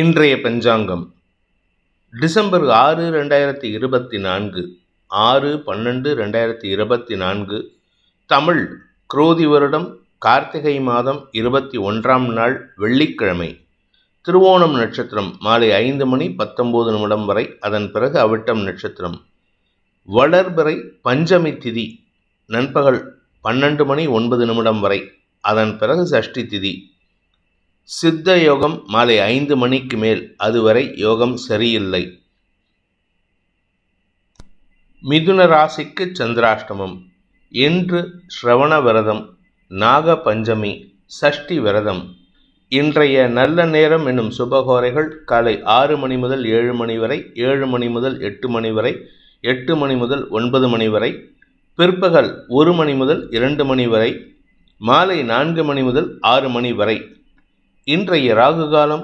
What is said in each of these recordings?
இன்றைய பஞ்சாங்கம் டிசம்பர் 6, 2024, 6/12/2024, தமிழ் குரோதி வருடம் கார்த்திகை மாதம் 21ஆம் நாள் வெள்ளிக்கிழமை. திருவோணம் நட்சத்திரம் மாலை 5:19 வரை, அதன் பிறகு அவிட்டம் நட்சத்திரம். வளர்பிறை பஞ்சமி திதி நண்பகல் 12:09 வரை, அதன் பிறகு சஷ்டி திதி. சித்த யோகம் மாலை 5 மணிக்கு மேல், அதுவரை யோகம் சரியில்லை. மிதுன ராசிக்கு சந்திராஷ்டமம். இன்று ஸ்ரவண விரதம், நாக பஞ்சமி, சஷ்டி விரதம். இன்றைய நல்ல நேரம் என்னும் சுபகோரைகள் காலை 6 மணி முதல் 7 மணி வரை, 7 மணி முதல் 8 மணி வரை, 8 மணி முதல் 9 மணி வரை, பிற்பகல் 1 மணி முதல் 2 மணி வரை, மாலை 4 மணி முதல் 6 மணி வரை. இன்றைய ராகு காலம்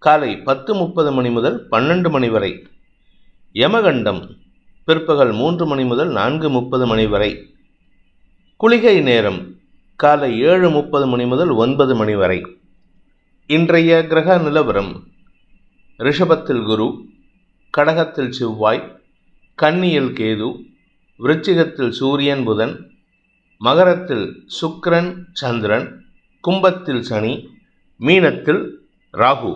காலை 10:30 மணி முதல் 12 மணி வரை. யமகண்டம் பிற்பகல் 3 மணி முதல் 4:30 மணி வரை. குளிகை நேரம் காலை 7:30 மணி முதல் 9 மணி வரை. இன்றைய கிரக நிலவரம்: ரிஷபத்தில் குரு, கடகத்தில் செவ்வாய், கன்னியில் கேது, விருச்சிகத்தில் சூரியன் புதன், மகரத்தில் சுக்கிரன் சந்திரன், கும்பத்தில் சனி, மீனத்தில் ராகு.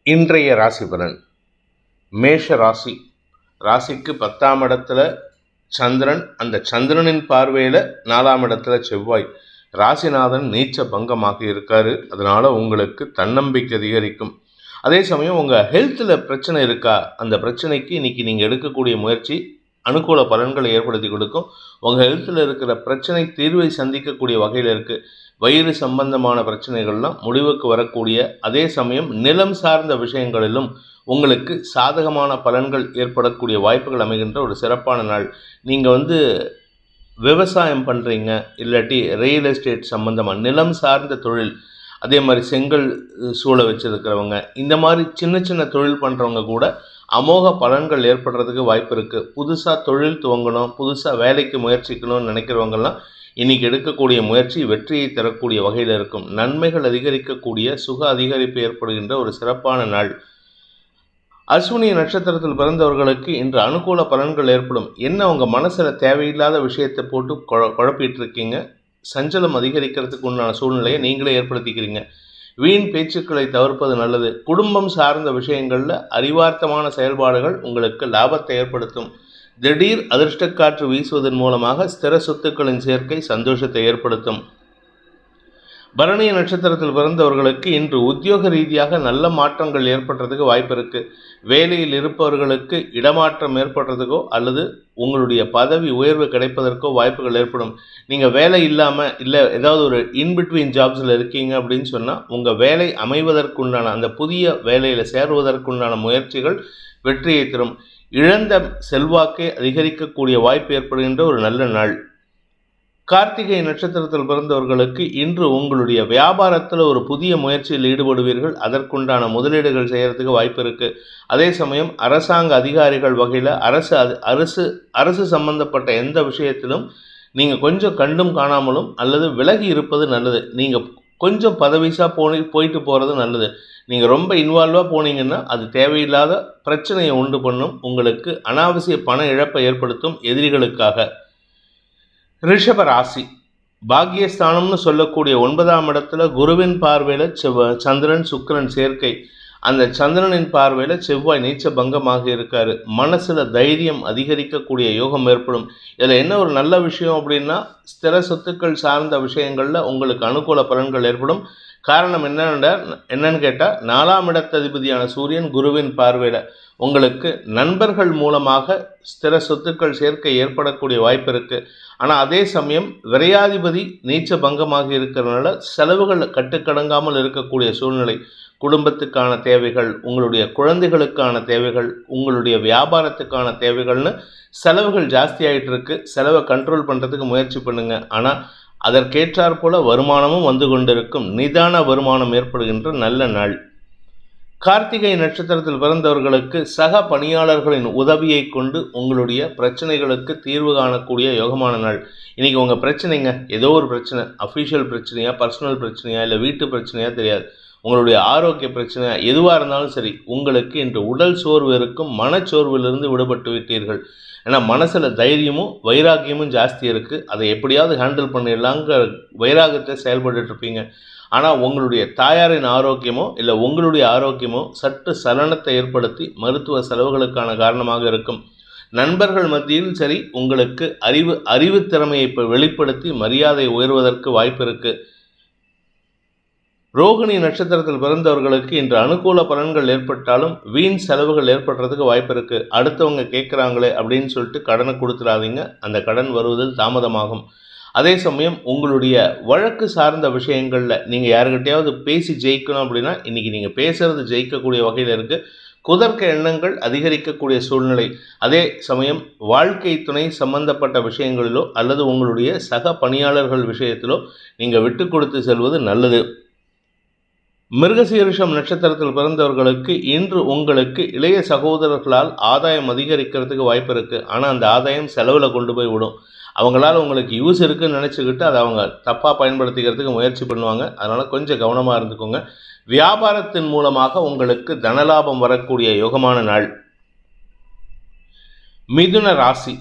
இன்றைய ராசி பலன்: மேஷ ராசி. ராசிக்கு 10ஆம் இடத்துல சந்திரன், அந்த சந்திரனின் பார்வையில் 4ஆம் இடத்துல செவ்வாய். ராசிநாதன் நீச்ச பங்கமாக இருக்காரு. அதனால் உங்களுக்கு தன்னம்பிக்கை அதிகரிக்கும். அதே சமயம் உங்கள் ஹெல்த்தில் பிரச்சனை இருக்கா, அந்த பிரச்சனைக்கு இன்றைக்கி நீங்கள் எடுக்கக்கூடிய முயற்சி அனுகூல பலன்களை ஏற்படுத்தி கொடுக்கும். உங்கள் ஹெல்த்தில் இருக்கிற பிரச்சனை தீர்வை சந்திக்கக்கூடிய வகையில் இருக்குது. வயிறு சம்பந்தமான பிரச்சனைகள்லாம் முடிவுக்கு வரக்கூடிய, அதே சமயம் நிலம் சார்ந்த விஷயங்களிலும் உங்களுக்கு சாதகமான பலன்கள் ஏற்படக்கூடிய வாய்ப்புகள் அமைகின்ற ஒரு சிறப்பான நாள். நீங்கள் விவசாயம் பண்ணுறீங்க, இல்லாட்டி ரியல் எஸ்டேட் சம்பந்தமாக நிலம் சார்ந்த தொழில், அதே மாதிரி செங்கல் சூளை வச்சுருக்கிறவங்க, இந்த மாதிரி சின்ன சின்ன தொழில் பண்ணுறவங்க கூட அமோக பலன்கள் ஏற்படுறதுக்கு வாய்ப்பு இருக்குது. புதுசாக தொழில் துவங்கணும், புதுசாக வேலைக்கு முயற்சிக்கணும்னு நினைக்கிறவங்கெல்லாம் இன்றைக்கி எடுக்கக்கூடிய முயற்சி வெற்றியை தரக்கூடிய வகையில் இருக்கும். நன்மைகள் அதிகரிக்கக்கூடிய, சுக அதிகரிப்பு ஏற்படுகின்ற ஒரு சிறப்பான நாள். அஸ்வினி நட்சத்திரத்தில் பிறந்தவர்களுக்கு இன்று அனுகூல பலன்கள் ஏற்படும். என்ன உங்கள் மனசில் தேவையில்லாத விஷயத்தை போட்டு குழப்பிட்டு இருக்கீங்க, சஞ்சலம் அதிகரிக்கிறதுக்கு உண்டான சூழ்நிலையை நீங்களே ஏற்படுத்திக்கிறீங்க. வீண் பேச்சுக்களை தவிர்ப்பது நல்லது. குடும்பம் சார்ந்த விஷயங்களில் அறிவார்த்தமான செயல்பாடுகள் உங்களுக்கு லாபத்தை ஏற்படுத்தும். திடீர் அதிர்ஷ்டக்காற்று வீசுவதன் மூலமாக ஸ்திர சொத்துக்களின் சேர்க்கை சந்தோஷத்தை ஏற்படுத்தும். பரணி நட்சத்திரத்தில் பிறந்தவர்களுக்கு இன்று உத்தியோக ரீதியாக நல்ல மாற்றங்கள் ஏற்படுறதுக்கு வாய்ப்பு இருக்குது. வேலையில் இருப்பவர்களுக்கு இடமாற்றம் ஏற்படுறதுக்கோ அல்லது உங்களுடைய பதவி உயர்வு கிடைப்பதற்கோ வாய்ப்புகள் ஏற்படும். நீங்கள் வேலை இல்லாமல் இல்லை ஏதாவது ஒரு இன்பிட்வீன் ஜாப்ஸில் இருக்கீங்க அப்படின்னு சொன்னால், உங்கள் வேலை அமைவதற்குண்டான, அந்த புதிய வேலையில் சேருவதற்குண்டான முயற்சிகள் வெற்றியை தரும். இழந்த செல்வாக்கை அதிகரிக்கக்கூடிய வாய்ப்பு ஏற்படுகின்ற ஒரு நல்ல நாள். கார்த்திகை நட்சத்திரத்தில் பிறந்தவர்களுக்கு இன்று உங்களுடைய வியாபாரத்தில் ஒரு புதிய முயற்சியில் ஈடுபடுவீர்கள். அதற்குண்டான முதலீடுகள் செய்கிறதுக்கு வாய்ப்பு இருக்குது. அதே சமயம் அரசாங்க அதிகாரிகள் வகையில் அரசு சம்பந்தப்பட்ட எந்த விஷயத்திலும் நீங்கள் கொஞ்சம் கண்டும் காணாமலும் அல்லது விலகி இருப்பது நல்லது. நீங்கள் கொஞ்சம் பதவிசாக போயிட்டு போகிறது நல்லது. நீங்கள் ரொம்ப இன்வால்வாக போனீங்கன்னா அது தேவையில்லாத பிரச்சனையை உண்டு பண்ணும். உங்களுக்கு அனாவசிய பண இழப்பை ஏற்படுத்தும் எதிரிகளுக்காக. ரிஷப ராசி. பாக்யஸ்தானம்னு சொல்லக்கூடிய 9ஆம் இடத்துல குருவின் பார்வையில் சந்திரன் சுக்கிரன் சேர்க்கை. அந்த சந்திரனின் பார்வையில் செவ்வாய் நீச்ச பங்கமாக இருக்காரு. மனசில் தைரியம் அதிகரிக்கக்கூடிய யோகம் ஏற்படும். இதில் என்ன ஒரு நல்ல விஷயம் அப்படின்னா, ஸ்திர சொத்துக்கள் சார்ந்த விஷயங்களில் உங்களுக்கு அனுகூல பலன்கள் ஏற்படும். காரணம் என்னன்னு கேட்டால், 4ஆம் இடத்ததிபதியான சூரியன் குருவின் பார்வையில் உங்களுக்கு நண்பர்கள் மூலமாக ஸ்திர சொத்துக்கள் சேர்க்கை ஏற்படக்கூடிய வாய்ப்பு இருக்குது. ஆனால் அதே சமயம் விரையாதிபதி நீச்ச பங்கமாக இருக்கிறதுனால செலவுகள் கட்டுக்கடங்காமல் இருக்கக்கூடிய சூழ்நிலை. குடும்பத்துக்கான தேவைகள், உங்களுடைய குழந்தைகளுக்கான தேவைகள், உங்களுடைய வியாபாரத்துக்கான தேவைகள்னு செலவுகள் ஜாஸ்தி ஆகிட்டு இருக்கு. செலவை கண்ட்ரோல் பண்ணுறதுக்கு முயற்சி பண்ணுங்கள். ஆனால் அதற்கேற்றாற் போல வருமானமும் வந்து கொண்டிருக்கும். நிதான வருமானம் ஏற்படுகின்ற நல்ல நாள். கார்த்திகை நட்சத்திரத்தில் பிறந்தவர்களுக்கு சக பணியாளர்களின் உதவியை கொண்டு உங்களுடைய பிரச்சனைகளுக்கு தீர்வு காணக்கூடிய யோகமான நாள். இன்றைக்கி உங்கள் பிரச்சனைங்க ஏதோ ஒரு பிரச்சனை, அஃபிஷியல் பிரச்சனையா, பர்சனல் பிரச்சனையா, இல்லை வீட்டு பிரச்சனையா தெரியாது. உங்களுடைய ஆரோக்கிய பிரச்சனை எதுவாக இருந்தாலும் சரி, உங்களுக்கு இன்று உடல் சோர்வு இருக்கும், மனச்சோர்விலிருந்து விடுபட்டு விட்டீர்கள். ஏன்னா மனசில் தைரியமும் வைராக்கியமும் ஜாஸ்தி இருக்குது. அதை எப்படியாவது ஹேண்டில் பண்ணிடலாங்கிற வைராகத்தை செயல்பட்டு இருப்பீங்க. ஆனால் உங்களுடைய தாயாரின் ஆரோக்கியமோ இல்லை உங்களுடைய ஆரோக்கியமோ சற்று சலனத்தை ஏற்படுத்தி மருத்துவ செலவுகளுக்கான காரணமாக இருக்கும். நண்பர்கள் மத்தியில் சரி, உங்களுக்கு அறிவு திறமையை வெளிப்படுத்தி மரியாதை உயர்வதற்கு வாய்ப்பு இருக்குது. ரோகிணி நட்சத்திரத்தில் பிறந்தவர்களுக்கு இன்று அனுகூல பலன்கள் ஏற்பட்டாலும் வீண் செலவுகள் ஏற்படுறதுக்கு வாய்ப்பு இருக்குது. அடுத்தவங்க கேட்குறாங்களே அப்படின்னு சொல்லிட்டு கடனை கொடுத்துடாதீங்க. அந்த கடன் வருவதில் தாமதமாகும். அதே சமயம் உங்களுடைய வழக்கு சார்ந்த விஷயங்களில் நீங்கள் யாருக்கிட்டையாவது பேசி ஜெயிக்கணும் அப்படின்னா இன்றைக்கி நீங்கள் பேசுகிறது ஜெயிக்கக்கூடிய வகையில் இருக்குது. குதர்க்க எண்ணங்கள் அதிகரிக்கக்கூடிய சூழ்நிலை. அதே சமயம் வாழ்க்கை துணை சம்பந்தப்பட்ட விஷயங்களிலோ அல்லது உங்களுடைய சக பணியாளர்கள் விஷயத்திலோ நீங்கள் விட்டு கொடுத்து செல்வது நல்லது. மிருகசீரிஷம் நட்சத்திரத்தில் பிறந்தவர்களுக்கு இன்று உங்களுக்கு இளைய சகோதரர்களால் ஆதாயம் அதிகரிக்கிறதுக்கு வாய்ப்பு இருக்குது. ஆனால் அந்த ஆதாயம் செலவில் கொண்டு போய் விடும். அவங்களால உங்களுக்கு யூஸ் இருக்குதுன்னு நினச்சிக்கிட்டு அதை அவங்க தப்பாக பயன்படுத்திக்கிறதுக்கு முயற்சி பண்ணுவாங்க. அதனால் கொஞ்சம் கவனமாக இருந்துக்கோங்க. வியாபாரத்தின் மூலமாக உங்களுக்கு தனலாபம் வரக்கூடிய யோகமான நாள். மிதுன ராசி.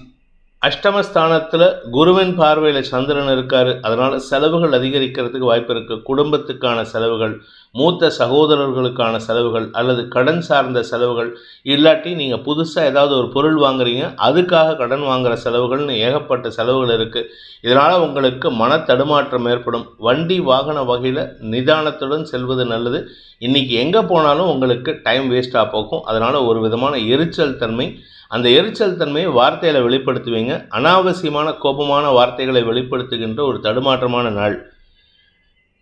அஷ்டமஸ்தானத்தில் குருவின் பார்வையில் சந்திரன் இருக்கார். அதனால் செலவுகள் அதிகரிக்கிறதுக்கு வாய்ப்பு இருக்குது. குடும்பத்துக்கான செலவுகள், மூத்த சகோதரர்களுக்கான செலவுகள் அல்லது கடன் சார்ந்த செலவுகள், இல்லாட்டி நீங்கள் புதுசாக ஏதாவது ஒரு பொருள் வாங்குறீங்க அதுக்காக கடன் வாங்குகிற செலவுகள்னு ஏகப்பட்ட செலவுகள் இருக்குது. இதனால் உங்களுக்கு மன தடுமாற்றம் ஏற்படும். வண்டி வாகன வகையில் நிதானத்துடன் செல்வது நல்லது. இன்றைக்கி எங்கே போனாலும் உங்களுக்கு டைம் வேஸ்ட்டாக போகும். அதனால் ஒரு விதமான எரிச்சல் தன்மை, அந்த எரிச்சல் தன்மையை வார்த்தையில் வெளிப்படுத்துவீங்க. அனாவசியமான கோபமான வார்த்தைகளை வெளிப்படுத்துகின்ற ஒரு தடுமாற்றமான நாள்.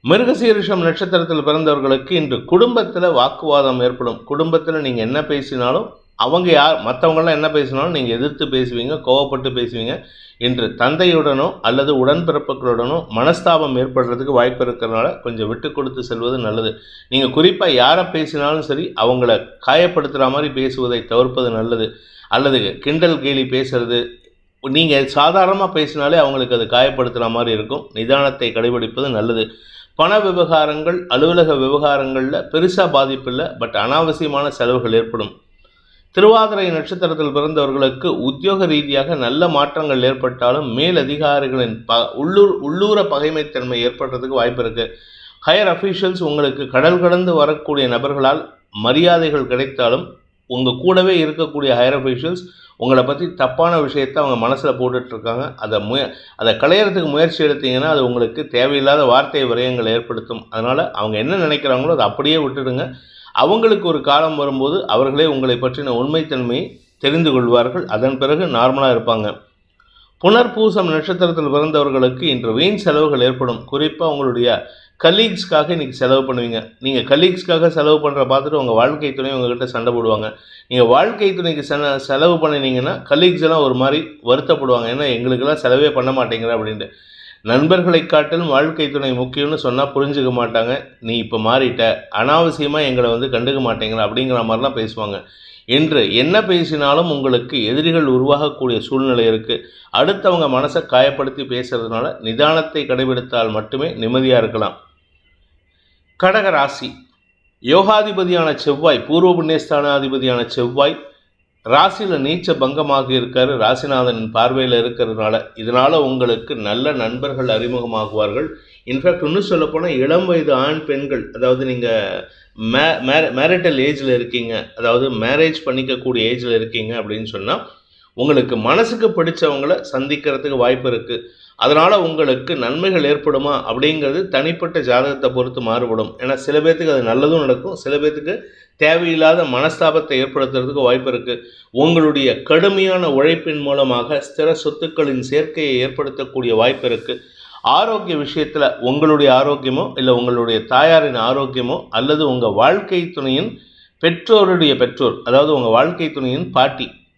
மிருகசீரிஷம் நட்சத்திரத்தில் பிறந்தவர்களுக்கு இன்று குடும்பத்தில் வாக்குவாதம் ஏற்படும். குடும்பத்தில் நீங்கள் என்ன பேசினாலும் மற்றவங்களாம் என்ன பேசினாலும் நீங்கள் எதிர்த்து பேசுவீங்க, கோவப்பட்டு பேசுவீங்க. இன்று தந்தையுடனோ அல்லது உடன்பிறப்புகளுடனோ மனஸ்தாபம் ஏற்படுறதுக்கு வாய்ப்பு இருக்கிறதுனால கொஞ்சம் விட்டு கொடுத்து செல்வது நல்லது. நீங்கள் குறிப்பாக யாரை பேசினாலும் சரி அவங்கள காயப்படுத்துகிற மாதிரி பேசுவதை தவிர்ப்பது நல்லது. அல்லது கிண்டல் கேலி பேசுறது, நீங்கள் சாதாரணமாக பேசினாலே அவங்களுக்கு அது காயப்படுத்துகிற மாதிரி இருக்கும். நிதானத்தை கடைபிடிப்பது நல்லது. பண விவகாரங்கள், அலுவலக விவகாரங்களில் பெருசாக பாதிப்பு இல்லை, பட் அனாவசியமான செலவுகள் ஏற்படும். திருவாதிரை நட்சத்திரத்தில் பிறந்தவர்களுக்கு உத்தியோக ரீதியாக நல்ல மாற்றங்கள் ஏற்பட்டாலும் மேல் அதிகாரிகளின் உள்ளூர பகைமைத்தன்மை ஏற்படுறதுக்கு வாய்ப்பு இருக்குது. ஹையர் அஃபீஷியல்ஸ் உங்களுக்கு கடல் கடந்து வரக்கூடிய நபர்களால் மரியாதைகள் கிடைத்தாலும் உங்கள் கூடவே இருக்கக்கூடிய ஹையர் அஃபீஷியல்ஸ் உங்களை பற்றி தப்பான விஷயத்தை அவங்க மனசில் போட்டுட்ருக்காங்க. அதை களையிறதுக்கு முயற்சி எடுத்தீங்கன்னா அது உங்களுக்கு தேவையில்லாத வார்த்தை விரயங்கள் ஏற்படுத்தும். அதனால் அவங்க என்ன நினைக்கிறாங்களோ அதை அப்படியே விட்டுடுங்க. அவங்களுக்கு ஒரு காலம் வரும்போது அவர்களே உங்களை பற்றின உண்மைத்தன்மையை தெரிந்து கொள்வார்கள். அதன் பிறகு நார்மலாக இருப்பாங்க. புனர்பூசம் நட்சத்திரத்தில் பிறந்தவர்களுக்கு இன்று வீண் செலவுகள் ஏற்படும். குறிப்பாக உங்களுடைய கலீக்ஸ்க்காக இன்றைக்கி செலவு பண்ணுவீங்க. நீங்கள் கலீக்ஸ்க்காக செலவு பண்ணுற பார்த்துட்டு உங்கள் வாழ்க்கை துணை உங்கள்கிட்ட சண்டை போடுவாங்க. நீங்கள் வாழ்க்கை துணைக்கு செலவு பண்ணினீங்கன்னா கலீக்ஸ் எல்லாம் ஒரு மாதிரி வருத்தப்படுவாங்க. ஏன்னா எங்களுக்கெல்லாம் செலவே பண்ண மாட்டேங்கிற அப்படின்ட்டு. நண்பர்களை காட்டிலும் வாழ்க்கை துணை முக்கியம்னு சொன்னால் புரிஞ்சுக்க மாட்டாங்க. நீ இப்போ மாறிட்ட, அனாவசியமாக எங்களை கண்டுக்க மாட்டேங்கிற அப்படிங்கிற மாதிரிலாம் பேசுவாங்க. என்று என்ன பேசினாலும் உங்களுக்கு எதிரிகள் உருவாகக்கூடிய சூழ்நிலை இருக்குது. அடுத்தவங்க மனசை காயப்படுத்தி பேசுறதுனால நிதானத்தை கடைபிடித்தால் மட்டுமே நிம்மதியாக இருக்கலாம். கடக ராசி. யோகாதிபதியான செவ்வாய், பூர்வ புண்ணியஸ்தானாதிபதியான செவ்வாய் ராசியில் நீச்ச பங்கமாக இருக்கார். ராசிநாதனின் பார்வையில் இருக்கிறதுனால இதனால் உங்களுக்கு நல்ல நண்பர்கள் அறிமுகமாகுவார்கள். இன்ஃபேக்ட் இன்னும் சொல்லப்போனால் இளம் வயது ஆண் பெண்கள், அதாவது நீங்கள் மேரிட்டல் ஏஜில் இருக்கீங்க, அதாவது மேரேஜ் பண்ணிக்கக்கூடிய ஏஜில் இருக்கீங்க அப்படின்னு சொன்னால் உங்களுக்கு மனசுக்கு பிடிச்சவங்களை சந்திக்கிறதுக்கு வாய்ப்பு இருக்குது. அதனால் உங்களுக்கு நன்மைகள் ஏற்படுமா அப்படிங்கிறது தனிப்பட்ட ஜாதகத்தை பொறுத்து மாறுபடும். ஏன்னா சில பேர்த்துக்கு அது நல்லதும் நடக்கும், சில பேர்த்துக்கு தேவையில்லாத மனஸ்தாபத்தை ஏற்படுத்துறதுக்கு வாய்ப்பு இருக்குது. உங்களுடைய கடுமையான உழைப்பின் மூலமாக ஸ்திர சொத்துக்களின் சேர்க்கையை ஏற்படுத்தக்கூடிய வாய்ப்பு இருக்குது. ஆரோக்கிய விஷயத்தில் உங்களுடைய ஆரோக்கியமோ இல்லை உங்களுடைய தாயாரின் ஆரோக்கியமோ அல்லது உங்கள் வாழ்க்கை துணையின் பெற்றோருடைய பெற்றோர், அதாவது உங்கள் வாழ்க்கை துணையின்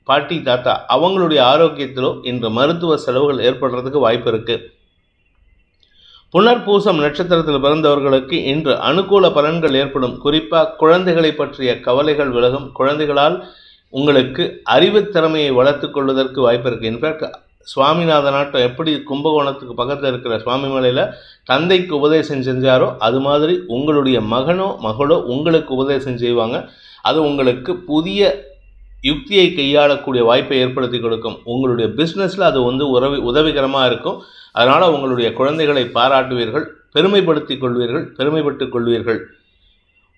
பாட்டி தாத்தா அவங்களுடைய ஆரோக்கியத்திலோ இன்று மருத்துவ செலவுகள் ஏற்படுறதுக்கு வாய்ப்பு இருக்குது. புனர்பூசம் நட்சத்திரத்தில் பிறந்தவர்களுக்கு இன்று அனுகூல பலன்கள் ஏற்படும். குறிப்பாக குழந்தைகளை பற்றிய கவலைகள் விலகும். குழந்தைகளால் உங்களுக்கு அறிவுத்திறமையை வளர்த்து கொள்வதற்கு வாய்ப்பு இருக்குது. இன்ஃபேக்ட் சுவாமிநாதனாட்டம் எப்படி கும்பகோணத்துக்கு பக்கத்தில் இருக்கிற சுவாமிமலையில் தந்தைக்கு உபதேசம் செஞ்சாரோ அது மாதிரி உங்களுடைய மகனோ மகளோ உங்களுக்கு உபதேசம் செய்வாங்க. அது உங்களுக்கு புதிய யுக்தியை கையாளக்கூடிய வாய்ப்பை ஏற்படுத்தி கொடுக்கும். உங்களுடைய பிஸ்னஸில் அது உதவிகரமாக இருக்கும். அதனால் உங்களுடைய குழந்தைகளை பாராட்டுவீர்கள், பெருமைப்படுத்திக் கொள்வீர்கள்.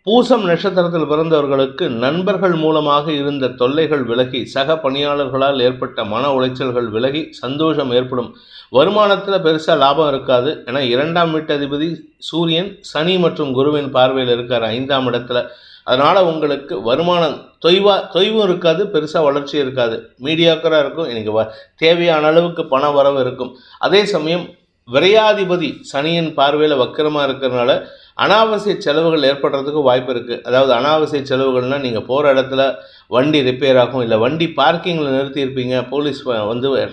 பூசம் நட்சத்திரத்தில் பிறந்தவர்களுக்கு நண்பர்கள் மூலமாக இருந்த தொல்லைகள் விலகி, சக பணியாளர்களால் ஏற்பட்ட மன உளைச்சல்கள் விலகி சந்தோஷம் ஏற்படும். வருமானத்தில் பெருசாக லாபம் இருக்காது. ஏன்னா 2ஆம் வீட்டதிபதி சூரியன் சனி மற்றும் குருவின் பார்வையில் இருக்கார் 5ஆம் இடத்துல. அதனால் உங்களுக்கு வருமானம் தொய்வும் இருக்காது, பெருசாக வளர்ச்சி இருக்காது, மீடியாக்கராக இருக்கும். எனக்கு தேவையான அளவுக்கு பண வரவு இருக்கும். அதே சமயம் விரையாதிபதி சனியின் பார்வையில் வக்கரமாக இருக்கிறதுனால அனாவசிய செலவுகள் ஏற்படுறதுக்கு வாய்ப்பு இருக்குது. அதாவது அனாவசிய செலவுகள்னால் நீங்கள் போகிற இடத்துல வண்டி ரிப்பேர் ஆகும், இல்லை வண்டி பார்க்கிங்கில் நிறுத்தியிருப்பீங்க, போலீஸ்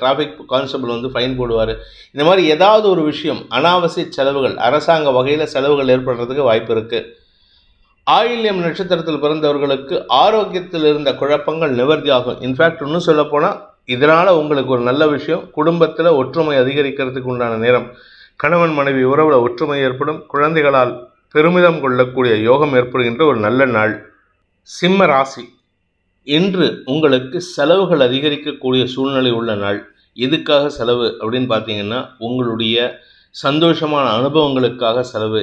டிராஃபிக் கான்ஸ்டபிள் ஃபைன் போடுவார். இந்த மாதிரி ஏதாவது ஒரு விஷயம் அனாவசிய செலவுகள் அரசாங்க வகையில் செலவுகள் ஏற்படுறதுக்கு வாய்ப்பு இருக்குது. ஆயில்யம் நட்சத்திரத்தில் பிறந்தவர்களுக்கு ஆரோக்கியத்தில் இருந்த குழப்பங்கள் நிவர்த்தி ஆகும். இன்ஃபேக்ட் இன்னும் சொல்லப்போனால் இதனால் உங்களுக்கு ஒரு நல்ல விஷயம், குடும்பத்தில் ஒற்றுமை அதிகரிக்கிறதுக்கு உண்டான நேரம். கணவன் மனைவி உறவில் ஒற்றுமை ஏற்படும். குழந்தைகளால் பெருமிதம் கொள்ளக்கூடிய யோகம் ஏற்படுகின்ற ஒரு நல்ல நாள். சிம்ம ராசி, இன்று உங்களுக்கு செலவுகள் அதிகரிக்கக்கூடிய சூழ்நிலை உள்ள நாள். எதுக்காக செலவு அப்படின்னு பார்த்தீங்கன்னா, உங்களுடைய சந்தோஷமான அனுபவங்களுக்காக செலவு.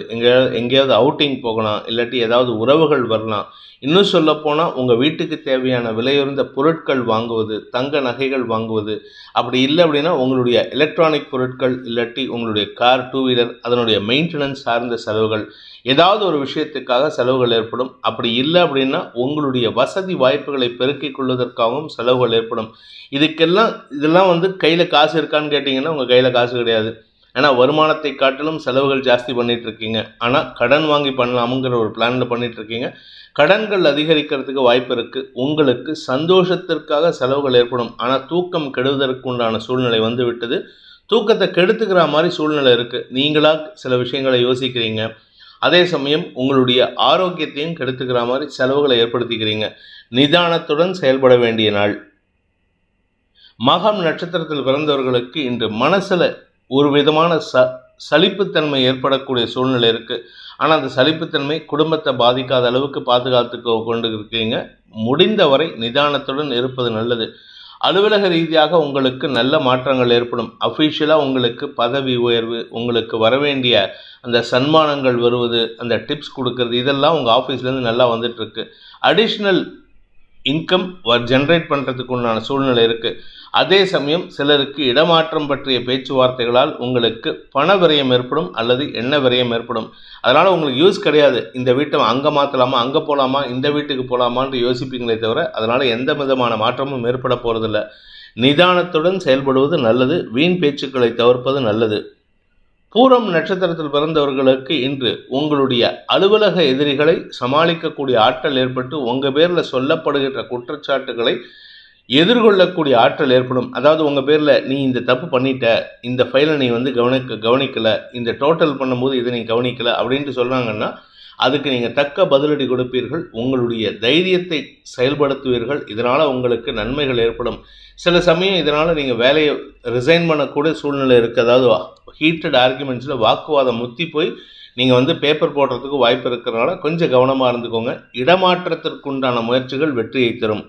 எங்கேயாவது அவுட்டிங் போகலாம், இல்லாட்டி ஏதாவது உறவுகள் வரலாம். இன்னும் சொல்லப்போனால் உங்கள் வீட்டுக்கு தேவையான விலையுறந்த பொருட்கள் வாங்குவது, தங்க நகைகள் வாங்குவது. அப்படி இல்லை அப்படின்னா உங்களுடைய எலக்ட்ரானிக் பொருட்கள், இல்லாட்டி உங்களுடைய கார், 2 வீலர் அதனுடைய மெயின்டெனன்ஸ் சார்ந்த செலவுகள், ஏதாவது ஒரு விஷயத்துக்காக செலவுகள் ஏற்படும். அப்படி இல்லை அப்படின்னா உங்களுடைய வசதி வாய்ப்புகளை பெருக்கிக் கொள்வதற்காகவும் செலவுகள் ஏற்படும். இதெல்லாம் கையில் காசு இருக்கான்னு கேட்டிங்கன்னா உங்கள் கையில் காசு கிடையாது. ஆனால் வருமானத்தை காட்டிலும் செலவுகள் ஜாஸ்தி பண்ணிகிட்ருக்கீங்க. ஆனால் கடன் வாங்கி பண்ணலாமுங்கிற ஒரு பிளானில் பண்ணிகிட்ருக்கீங்க. கடன்கள் அதிகரிக்கிறதுக்கு வாய்ப்பு இருக்குது. உங்களுக்கு சந்தோஷத்திற்காக செலவுகள் ஏற்படும். ஆனால் தூக்கம் கெடுவதற்கு உண்டான சூழ்நிலை விட்டது. தூக்கத்தை கெடுத்துக்கிற மாதிரி சூழ்நிலை இருக்குது. நீங்களாக சில விஷயங்களை யோசிக்கிறீங்க. அதே சமயம் உங்களுடைய ஆரோக்கியத்தையும் கெடுத்துக்கிற மாதிரி செலவுகளை ஏற்படுத்திக்கிறீங்க. நிதானத்துடன் செயல்பட வேண்டிய நாள். மகம் நட்சத்திரத்தில் பிறந்தவர்களுக்கு இன்று மனசில் ஒரு விதமான சலிப்புத்தன்மை ஏற்படக்கூடிய சூழ்நிலை இருக்குது. ஆனால் அந்த சலிப்புத்தன்மை குடும்பத்தை பாதிக்காத அளவுக்கு பாதுகாத்து கொண்டு இருக்கீங்க. முடிந்தவரை நிதானத்துடன் இருப்பது நல்லது. அலுவலக ரீதியாக உங்களுக்கு நல்ல மாற்றங்கள் ஏற்படும். அஃபிஷியலாக உங்களுக்கு பதவி உயர்வு, உங்களுக்கு வரவேண்டிய அந்த சன்மானங்கள் வருவது, அந்த டிப்ஸ் கொடுக்கறது, இதெல்லாம் உங்கள் ஆஃபீஸ்லேருந்து நல்லா வந்துட்டுருக்கு. அடிஷ்னல் இன்கம் ஜென்ரேட் பண்ணுறதுக்கு உண்டான சூழ்நிலை இருக்குது. அதே சமயம் சிலருக்கு இடமாற்றம் பற்றிய பேச்சுவார்த்தைகளால் உங்களுக்கு பண விரயம் ஏற்படும் அல்லது எண்ண விரயம் ஏற்படும். அதனால் உங்களுக்கு யூஸ் கிடையாது. இந்த வீட்டை அங்கே மாற்றலாமா, அங்கே போகலாமா, இந்த வீட்டுக்கு போகலாமான்னு யோசிப்பீங்களே தவிர அதனால் எந்த விதமான மாற்றமும் ஏற்பட போகிறதில்ல. நிதானத்துடன் செயல்படுவது நல்லது. வீண் பேச்சுக்களை தவிர்ப்பது நல்லது. பூரம் நட்சத்திரத்தில் பிறந்தவர்களுக்கு இன்று உங்களுடைய அலுவலக எதிரிகளை சமாளிக்கக்கூடிய ஆற்றல் ஏற்பட்டு உங்கள் பேரில் சொல்லப்படுகின்ற குற்றச்சாட்டுகளை எதிர்கொள்ளக்கூடிய ஆற்றல் ஏற்படும். அதாவது உங்கள் பேரில் நீ இந்த தப்பு பண்ணிட்ட, இந்த ஃபைலை நீ கவனிக்கலை, இந்த டோட்டல் பண்ணும்போது இதை நீ கவனிக்கலை அப்படின்ட்டு சொல்கிறாங்கன்னா அதுக்கு நீங்கள் தக்க பதிலடி கொடுப்பீர்கள். உங்களுடைய தைரியத்தை செயல்படுத்துவீர்கள். இதனால் உங்களுக்கு நன்மைகள் ஏற்படும். சில சமயம் இதனால் நீங்கள் வேலையை ரிசைன் பண்ணக்கூடிய சூழ்நிலை இருக்குது. அதாவது ஹீட்டட் ஆர்குமெண்ட்ஸில் வாக்குவாதம் முத்தி போய் நீங்கள் பேப்பர் போடுறதுக்கு வாய்ப்பு இருக்கிறனால கொஞ்சம் கவனமாக இருந்துக்கோங்க. இடமாற்றத்திற்குண்டான முயற்சிகள் வெற்றியை தரும்.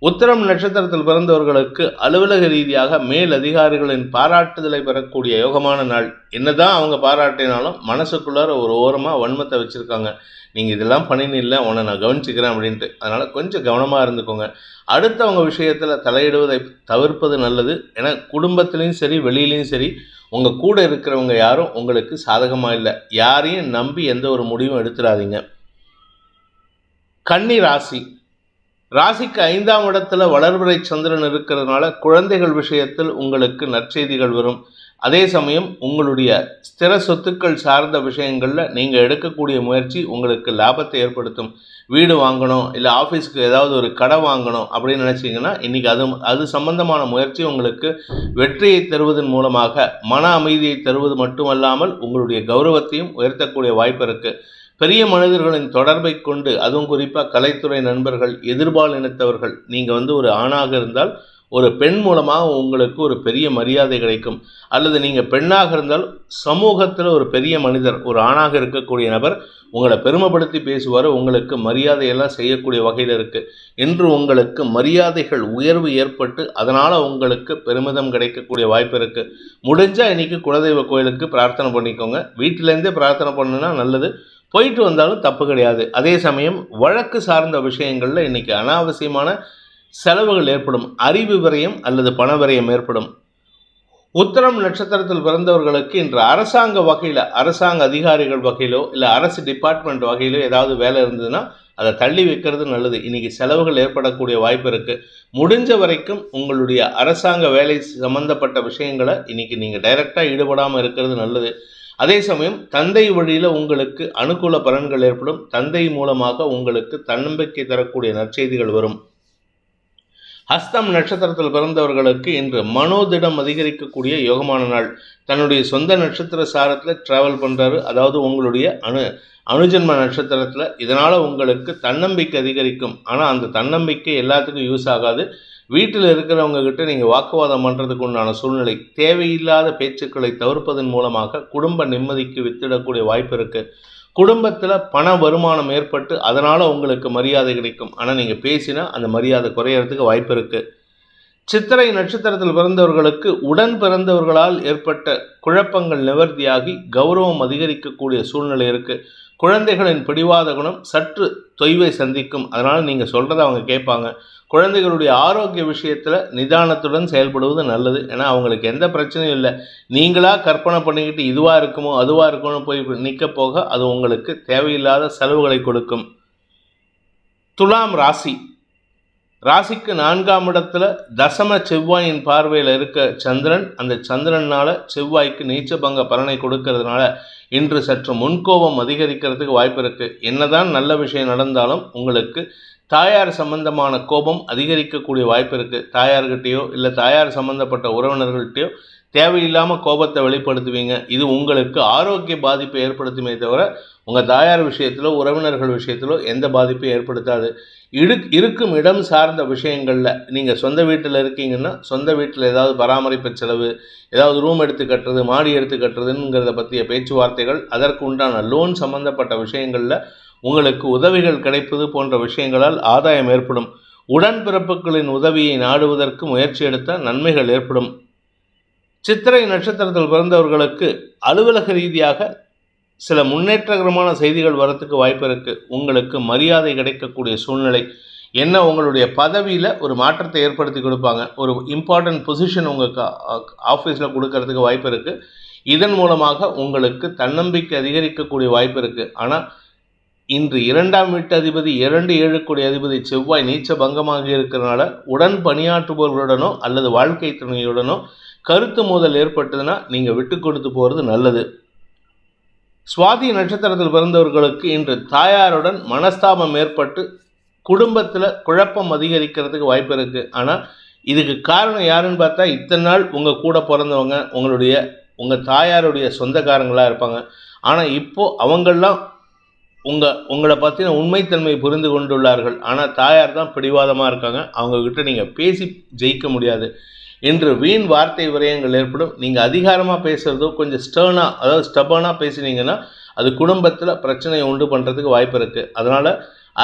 உத்திரம் நட்சத்திரத்தில் பிறந்தவர்களுக்கு அலுவலக ரீதியாக மேல் அதிகாரிகளின் பாராட்டுதலை பெறக்கூடிய யோகமான நாள். என்னதான் அவங்க பாராட்டினாலும் மனசுக்குள்ளார ஒரு ஓரமாக வன்மத்தை வச்சுருக்காங்க. நீங்கள் இதெல்லாம் பண்ணினில்லை, உன்னை நான் கவனிச்சுக்கிறேன் அப்படின்ட்டு. அதனால் கொஞ்சம் கவனமாக இருந்துக்கோங்க. அடுத்தவங்க விஷயத்தில் தலையிடுவதை தவிர்ப்பது நல்லது. ஏன்னா குடும்பத்துலேயும் சரி வெளியிலையும் சரி உங்கள் கூட இருக்கிறவங்க யாரும் உங்களுக்கு சாதகமாக இல்லை. யாரையும் நம்பி எந்த ஒரு முடிவும் எடுத்துடாதீங்க. கன்னி ராசி, ராசிக்கு 5ஆம் இடத்துல வளர்பிறை சந்திரன் இருக்கிறதுனால குழந்தைகள் விஷயத்தில் உங்களுக்கு நற்செய்திகள் வரும். அதே சமயம் உங்களுடைய ஸ்திர சொத்துக்கள் சார்ந்த விஷயங்களில் நீங்கள் எடுக்கக்கூடிய முயற்சி உங்களுக்கு லாபத்தை ஏற்படுத்தும். வீடு வாங்கணும், இல்லை ஆஃபீஸ்க்கு ஏதாவது ஒரு கடை வாங்கணும் அப்படின்னு நினச்சிங்கன்னா இன்றைக்கி அது சம்பந்தமான முயற்சி உங்களுக்கு வெற்றியை தருவதன் மூலமாக மன அமைதியை தருவது மட்டுமல்லாமல் உங்களுடைய கௌரவத்தையும் உயர்த்தக்கூடிய வாய்ப்பு இருக்குது. பெரிய மனிதர்களின் தொடர்பை கொண்டு, அதுவும் குறிப்பாக கலைத்துறை நண்பர்கள், எதிர்பால் இனத்தவர்கள், நீங்கள் ஒரு ஆணாக இருந்தால் ஒரு பெண் மூலமாக உங்களுக்கு ஒரு பெரிய மரியாதை கிடைக்கும். அல்லது நீங்கள் பெண்ணாக இருந்தால் சமூகத்தில் ஒரு பெரிய மனிதர், ஒரு ஆணாக இருக்கக்கூடிய நபர் உங்களை பெருமைப்படுத்தி பேசுவார், உங்களுக்கு மரியாதையெல்லாம் செய்யக்கூடிய வகையில் இருக்குது. இன்று உங்களுக்கு மரியாதைகள் உயர்வு ஏற்பட்டு அதனால் உங்களுக்கு பெருமிதம் கிடைக்கக்கூடிய வாய்ப்பு இருக்குது. முடிஞ்சால் இன்றைக்கி குலதெய்வ கோயிலுக்கு பிரார்த்தனை பண்ணிக்கோங்க. வீட்டிலேருந்தே பிரார்த்தனை பண்ணுனா நல்லது, போயிட்டு வந்தாலும் தப்பு கிடையாது. அதே சமயம் வழக்கு சார்ந்த விஷயங்களில் இன்றைக்கி அனாவசியமான செலவுகள் ஏற்படும், அறிவு விரயம் அல்லது பண விரயம் ஏற்படும். உத்திரம் நட்சத்திரத்தில் பிறந்தவர்களுக்கு இன்று அரசாங்க வகையில், அரசாங்க அதிகாரிகள் வகையிலோ இல்லை அரசு டிபார்ட்மெண்ட் வகையிலோ ஏதாவது வேலை இருந்ததுன்னா அதை தள்ளி வைக்கிறது நல்லது. இன்றைக்கி செலவுகள் ஏற்படக்கூடிய வாய்ப்பு இருக்குது. முடிஞ்ச வரைக்கும் உங்களுடைய அரசாங்க வேலை சம்பந்தப்பட்ட விஷயங்களை இன்றைக்கி நீங்கள் டைரெக்டாக ஈடுபடாமல் இருக்கிறது நல்லது. அதே சமயம் தந்தை வழியில் உங்களுக்கு அனுகூல பலன்கள் ஏற்படும். தந்தை மூலமாக உங்களுக்கு தன்னம்பிக்கை தரக்கூடிய நற்செய்திகள் வரும். ஹஸ்தம் நட்சத்திரத்தில் பிறந்தவர்களுக்கு இன்று மனோதிடம் அதிகரிக்கக்கூடிய யோகமான நாள். தன்னுடைய சொந்த நட்சத்திர சாரத்தில் ட்ராவல் பண்ணுறாரு, அதாவது உங்களுடைய அணுஜன்ம நட்சத்திரத்தில். இதனால் உங்களுக்கு தன்னம்பிக்கை அதிகரிக்கும். ஆனால் அந்த தன்னம்பிக்கை எல்லாத்துக்கும் யூஸ் ஆகாது. வீட்டில் இருக்கிறவங்க கிட்ட நீங்கள் வாக்குவாதம் பண்ணுறதுக்கு உண்டான சூழ்நிலை. தேவையில்லாத பேச்சுக்களை தவிர்ப்பதன் மூலமாக குடும்ப நிம்மதிக்கு வித்திடக்கூடிய வாய்ப்பு இருக்குது. குடும்பத்தில் பண வருமானம் ஏற்பட்டு அதனால் உங்களுக்கு மரியாதை கிடைக்கும். ஆனால் நீங்கள் பேசினா அந்த மரியாதை குறையறதுக்கு வாய்ப்பு இருக்குது. சித்திரை நட்சத்திரத்தில் பிறந்தவர்களுக்கு உடன் பிறந்தவர்களால் ஏற்பட்ட குழப்பங்கள் நிவர்த்தியாகி கௌரவம் அதிகரிக்கக்கூடிய சூழ்நிலை இருக்குது. குழந்தைகளின் பிடிவாத குணம் சற்று தொய்வை சந்திக்கும். அதனால் நீங்கள் சொல்கிறத அவங்க கேட்பாங்க. குழந்தைகளுடைய ஆரோக்கிய விஷயத்தில் நிதானத்துடன் செயல்படுவது நல்லது. ஏன்னா அவங்களுக்கு எந்த பிரச்சனையும் இல்லை. நீங்களாக கற்பனை பண்ணிக்கிட்டு இதுவாக இருக்குமோ அதுவாக இருக்குமோ போய் நிற்க போக அது உங்களுக்கு தேவையில்லாத செலவுகளை கொடுக்கும். துலாம் ராசிக்கு 4ஆம் இடத்துல தசம செவ்வாயின் பார்வையில் இருக்க சந்திரன், அந்த சந்திரனால் செவ்வாய்க்கு நீச்சபங்க பலனை கொடுக்கறதுனால இன்று சற்று முன்கோபம் அதிகரிக்கிறதுக்கு வாய்ப்பு இருக்குது. என்னதான் நல்ல விஷயம் நடந்தாலும் உங்களுக்கு தாயார் சம்பந்தமான கோபம் அதிகரிக்கக்கூடிய வாய்ப்பு இருக்குது. தாயார்கிட்டையோ இல்லை தாயார் சம்பந்தப்பட்ட உறவினர்கள்ட்டையோ தேவையில்லாமல் கோபத்தை வெளிப்படுத்துவீங்க. இது உங்களுக்கு ஆரோக்கிய பாதிப்பை ஏற்படுத்துமே தவிர உங்கள் தாயார் விஷயத்திலோ உறவினர்கள் விஷயத்திலோ எந்த பாதிப்பையும் ஏற்படுத்தாது. இருக்கும் இடம் சார்ந்த விஷயங்களில் நீங்கள் சொந்த வீட்டில் இருக்கீங்கன்னா சொந்த வீட்டில் ஏதாவது பராமரிப்பு செலவு, ஏதாவது ரூம் எடுத்து கட்டுறது, மாடி எடுத்து கட்டுறதுங்கிறத பற்றிய பேச்சுவார்த்தைகள், அதற்கு உண்டான லோன் சம்பந்தப்பட்ட விஷயங்களில் உங்களுக்கு உதவிகள் கிடைப்பது போன்ற விஷயங்களால் ஆதாயம் ஏற்படும். உடன்பிறப்புகளின் உதவியை நாடுவதற்கு முயற்சி எடுத்தால் நன்மைகள் ஏற்படும். சித்திரை நட்சத்திரத்தில் பிறந்தவர்களுக்கு அலுவலக ரீதியாக சில முன்னேற்றகரமான செய்திகள் வரத்துக்கு வாய்ப்பு இருக்குது. உங்களுக்கு மரியாதை கிடைக்கக்கூடிய சூழ்நிலை என்ன, உங்களுடைய பதவியில் ஒரு மாற்றத்தை ஏற்படுத்தி கொடுப்பாங்க. ஒரு இம்பார்ட்டன்ட் பொசிஷன் உங்களுக்கு ஆஃபீஸில் கொடுக்கறதுக்கு வாய்ப்பு இருக்குது. இதன் மூலமாக உங்களுக்கு தன்னம்பிக்கை அதிகரிக்கக்கூடிய வாய்ப்பு இருக்குது. ஆனால் இன்று 2ஆம் வீட்டு அதிபதி 2-7 கோடி அதிபதி செவ்வாய் நீச்ச பங்கமாக இருக்கிறனால உடன் பணியாற்றுபவர்களுடனோ அல்லது வாழ்க்கை துணையுடனோ கருத்து மோதல் ஏற்பட்டதுன்னா நீங்கள் விட்டு கொடுத்து போகிறது நல்லது. சுவாதி நட்சத்திரத்தில் பிறந்தவர்களுக்கு இன்று தாயாருடன் மனஸ்தாபம் ஏற்பட்டு குடும்பத்தில் குழப்பம் அதிகரிக்கிறதுக்கு வாய்ப்பு இருக்குது. ஆனால் இதுக்கு காரணம் யாருன்னு பார்த்தா இத்தனை நாள் உங்கள் கூட பிறந்தவங்க உங்கள் தாயாருடைய சொந்தக்காரங்களாக இருப்பாங்க. ஆனால் இப்போது அவங்கெல்லாம் உங்களை பற்றின உண்மைத்தன்மை புரிந்து கொண்டுள்ளார்கள். ஆனால் தாயார் தான் பிடிவாதமாக இருக்காங்க. அவங்கக்கிட்ட நீங்கள் பேசி ஜெயிக்க முடியாது. இன்று வீண் வார்த்தை விரயங்கள் ஏற்படும். நீங்கள் அதிகாரமாக பேசுகிறதோ கொஞ்சம் ஸ்டபனாக பேசினீங்கன்னா அது குடும்பத்தில் பிரச்சனையை உண்டு பண்ணுறதுக்கு வாய்ப்பு இருக்குது. அதனால்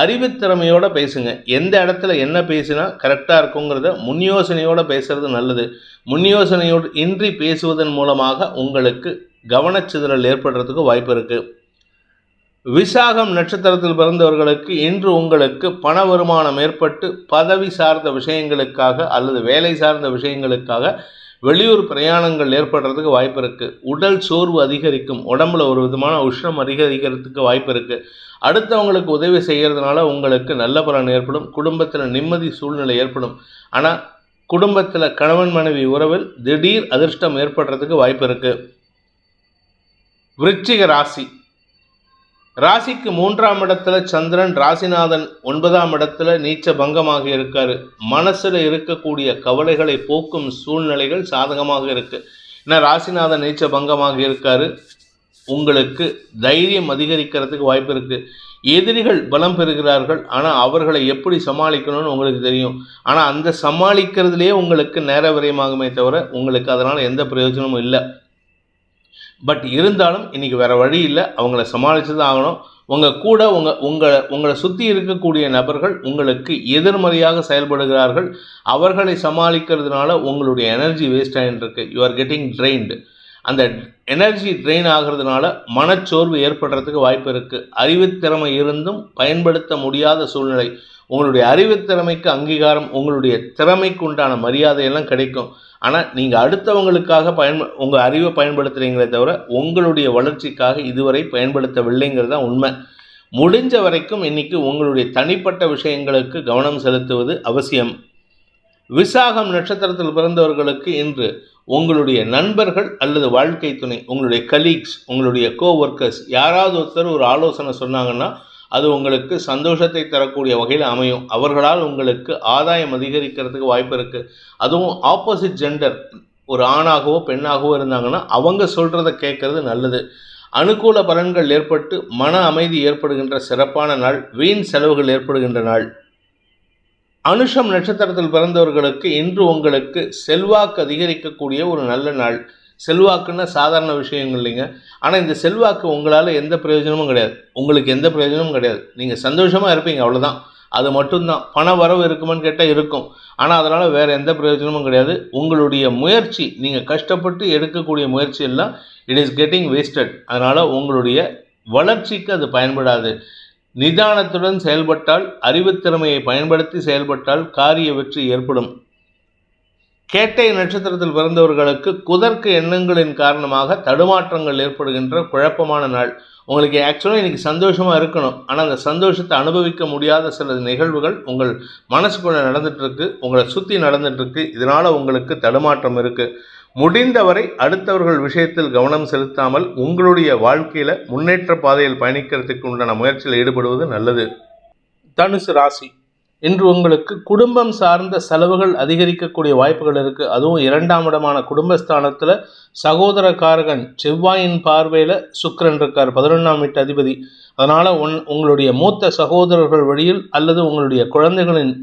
அறிவுத்திறமையோடு பேசுங்க. எந்த இடத்துல என்ன பேசினா கரெக்டாக இருக்குங்கிறத முன் யோசனையோடு பேசுகிறது நல்லது. முன் யோசனையோடு இன்றி பேசுவதன் மூலமாக உங்களுக்கு கவனச்சிதறல் ஏற்படுறதுக்கு வாய்ப்பு இருக்குது. விசாகம் நட்சத்திரத்தில் பிறந்தவர்களுக்கு இன்று உங்களுக்கு பண வருமானம் ஏற்பட்டு பதவி சார்ந்த விஷயங்களுக்காக அல்லது வேலை சார்ந்த விஷயங்களுக்காக வெளியூர் பிரயாணங்கள் ஏற்படுறதுக்கு வாய்ப்பு இருக்குது. உடல் சோர்வு அதிகரிக்கும். உடம்புல ஒரு விதமான உஷ்ணம் அதிகரிக்கிறதுக்கு வாய்ப்பு இருக்குது. அடுத்தவங்களுக்கு உதவி செய்கிறதுனால உங்களுக்கு நல்ல பலன் ஏற்படும். குடும்பத்தில் நிம்மதி சூழ்நிலை ஏற்படும். ஆனால் குடும்பத்தில் கணவன் மனைவி உறவில் திடீர் அதிர்ஷ்டம் ஏற்படுறதுக்கு வாய்ப்பு இருக்குது. விருச்சிக ராசிக்கு 3ஆம் இடத்துல சந்திரன், ராசிநாதன் 9ஆம் இடத்துல நீச்ச பங்கமாக இருக்காரு. மனசில் இருக்கக்கூடிய கவலைகளை போக்கும் சூழ்நிலைகள் சாதகமாக இருக்குது. ஏன்னா ராசிநாதன் நீச்ச பங்கமாக இருக்காரு. உங்களுக்கு தைரியம் அதிகரிக்கிறதுக்கு வாய்ப்பு இருக்குது. எதிரிகள் பலம் பெறுகிறார்கள், ஆனால் அவர்களை எப்படி சமாளிக்கணும்னு உங்களுக்கு தெரியும். ஆனால் அந்த சமாளிக்கிறதுலேயே உங்களுக்கு நேர விரயமாகுமே தவிர உங்களுக்கு அதனால் எந்த பிரயோஜனமும் இல்லை. பட் இருந்தாலும் இன்றைக்கி வேறு வழி இல்லை, அவங்கள சமாளித்து தான் ஆகணும். உங்கள் கூட உங்களை சுற்றி இருக்கக்கூடிய நபர்கள் உங்களுக்கு எதிர்மறையாக செயல்படுகிறார்கள். அவர்களை சமாளிக்கிறதுனால உங்களுடைய எனர்ஜி வேஸ்ட் ஆகிட்டு இருக்கு. You are getting trained. அந்த எனர்ஜி ட்ரெயின் ஆகிறதுனால மனச்சோர்வு ஏற்படுறதுக்கு வாய்ப்பு இருக்குது. அறிவுத்திறமை இருந்தும் பயன்படுத்த முடியாத சூழ்நிலை. உங்களுடைய அறிவுத்திறமைக்கு அங்கீகாரம், உங்களுடைய திறமைக்கு உண்டான மரியாதையெல்லாம் கிடைக்கும். ஆனால் நீங்கள் அடுத்தவங்களுக்காக உங்கள் அறிவை பயன்படுத்துகிறீங்களே தவிர உங்களுடைய வளர்ச்சிக்காக இதுவரை பயன்படுத்தவில்லைங்கிறது தான் உண்மை. முடிஞ்ச வரைக்கும் இன்றைக்கி உங்களுடைய தனிப்பட்ட விஷயங்களுக்கு கவனம் செலுத்துவது அவசியம். விசாகம் நட்சத்திரத்தில் பிறந்தவர்களுக்கு இன்று உங்களுடைய நண்பர்கள் அல்லது வாழ்க்கை துணை, உங்களுடைய கலீக்ஸ், உங்களுடைய கோவொர்க்கர்ஸ் யாராவது ஒருத்தர் ஒரு ஆலோசனை சொன்னாங்கன்னா அது உங்களுக்கு சந்தோஷத்தை தரக்கூடிய வகையில் அமையும். அவர்களால் உங்களுக்கு ஆதாயம் அதிகரிக்கிறதுக்கு வாய்ப்பு இருக்குது. அதுவும் ஆப்போசிட் ஜெண்டர், ஒரு ஆணாகவோ பெண்ணாகவோ இருந்தாங்கன்னா அவங்க சொல்கிறத கேட்கறது நல்லது. அனுகூல பலன்கள் ஏற்பட்டு மன அமைதி ஏற்படுகின்ற சிறப்பான நாள். வீண் செலவுகள் ஏற்படுகின்ற நாள். அனுஷம் நட்சத்திரத்தில் பிறந்தவர்களுக்கு இன்று உங்களுக்கு செல்வாக்கு அதிகரிக்கக்கூடிய ஒரு நல்ல நாள். செல்வாக்குன்னா சாதாரண விஷயங்கள் இல்லைங்க. ஆனால் இந்த செல்வாக்கு உங்களால் எந்த பிரயோஜனமும் கிடையாது. உங்களுக்கு எந்த பிரயோஜனமும் கிடையாது. நீங்கள் சந்தோஷமாக இருப்பீங்க, அவ்வளோதான். அது மட்டும்தான். பண வரவு இருக்குமான்னு கேட்டால் இருக்கும். ஆனால் அதனால் வேறு எந்த பிரயோஜனமும் கிடையாது. உங்களுடைய முயற்சி, நீங்கள் கஷ்டப்பட்டு எடுக்கக்கூடிய முயற்சி எல்லாம் இட் இஸ் கெட்டிங் வேஸ்டட். அதனால் உங்களுடைய வளர்ச்சிக்கு அது பயன்படாது. நிதானத்துடன் செயல்பட்டால், அறிவுத்திறமையை பயன்படுத்தி செயல்பட்டால் காரிய வெற்றி ஏற்படும். கேட்டை நட்சத்திரத்தில் பிறந்தவர்களுக்கு குதர்க்க எண்ணங்களின் காரணமாக தடுமாற்றங்கள் ஏற்படுகின்ற குழப்பமான நாள். உங்களுக்கு ஆக்சுவலாக இன்றைக்கி சந்தோஷமாக இருக்கணும், ஆனால் அந்த சந்தோஷத்தை அனுபவிக்க முடியாத சில நிகழ்வுகள் உங்கள் மனசுக்குள்ளே நடந்துகிட்ருக்கு, உங்களை சுற்றி நடந்துகிட்ருக்கு. இதனால் உங்களுக்கு தடுமாற்றம் இருக்குது. முடிந்தவரை அடுத்தவர்கள் விஷயத்தில் கவனம் செலுத்தாமல் உங்களுடைய வாழ்க்கையில் முன்னேற்ற பாதையில் பயணிக்கிறதுக்கு உண்டான முயற்சியில் ஈடுபடுவது நல்லது. தனுசு ராசி, இன்று உங்களுக்கு குடும்பம் சார்ந்த செலவுகள் அதிகரிக்கக்கூடிய வாய்ப்புகள் இருக்குது. அதுவும் 2ஆம் இடமான குடும்பஸ்தானத்தில் சகோதரக்காரகன் செவ்வாயின் பார்வையில் சுக்கிரன் இருக்கார், 11ஆம் வீட்டு அதிபதி. அதனால் உங்களுடைய மூத்த சகோதரர்கள் வழியில் அல்லது உங்களுடைய குழந்தைகளின்